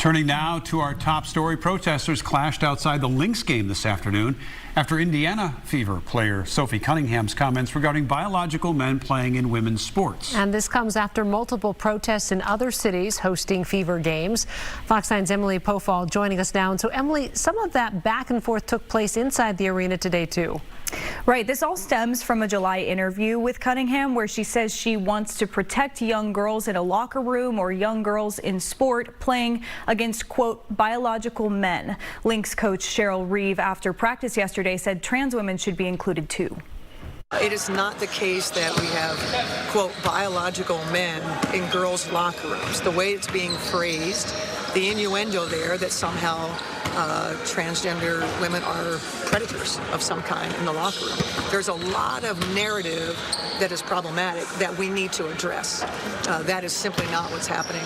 Turning now to our top story, protesters clashed outside the Lynx game this afternoon after Indiana Fever player Sophie Cunningham's comments regarding biological men playing in women's sports. And this comes after multiple protests in other cities hosting Fever games. Fox 9's Emily Pofall joining us now. And so, Emily, some of that back and forth took place inside the arena today, too. Right. This all stems from a July interview with Cunningham where she says she wants to protect young girls in a locker room or young girls in sport playing against, quote, biological men. Lynx coach Cheryl Reeve, after practice yesterday, said trans women should be included, too. It is not the case that we have, quote, biological men in girls' locker rooms. The way it's being phrased, the innuendo there that somehow transgender women are predators of some kind in the locker room. There's a lot of narrative that is problematic that we need to address. That is simply not what's happening.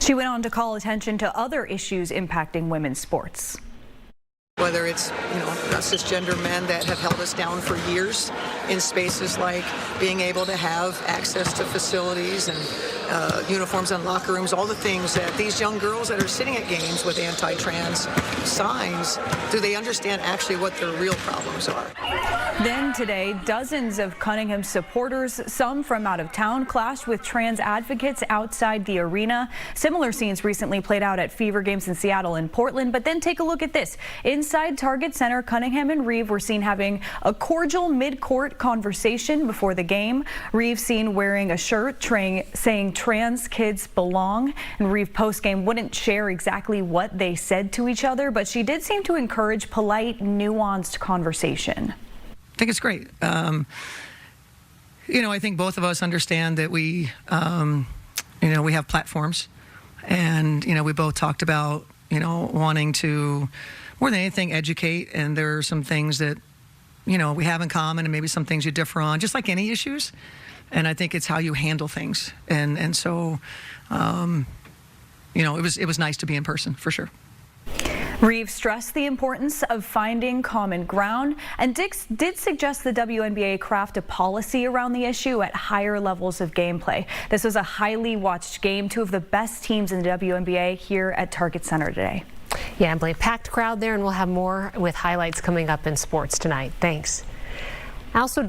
She went on to call attention to other issues impacting women's sports. Whether it's, cisgender men that have held us down for years in spaces like being able to have access to facilities and uniforms and locker rooms, all the things that these young girls that are sitting at games with anti-trans signs, do they understand actually what their real problems are? Then today, dozens of Cunningham supporters, some from out of town, clashed with trans advocates outside the arena. Similar scenes recently played out at Fever games in Seattle and Portland. But then take a look at this. Inside Target Center, Cunningham and Reeve were seen having a cordial mid-court conversation before the game. Reeve seen wearing a shirt saying trans kids belong. And Reeve post-game wouldn't share exactly what they said to each other, but she did seem to encourage polite, nuanced conversation. I think it's great. I think both of us understand that we have platforms, and we both talked about wanting to, more than anything, educate. And there are some things that we have in common, and maybe some things you differ on, just like any issues. And I think it's how you handle things. And so, it was nice to be in person for sure. Reeve stressed the importance of finding common ground and did suggest the WNBA craft a policy around the issue at higher levels of gameplay. This was a highly watched game, two of the best teams in the WNBA here at Target Center today. Yeah, Emily, packed crowd there, and we'll have more with highlights coming up in sports tonight. Thanks. Also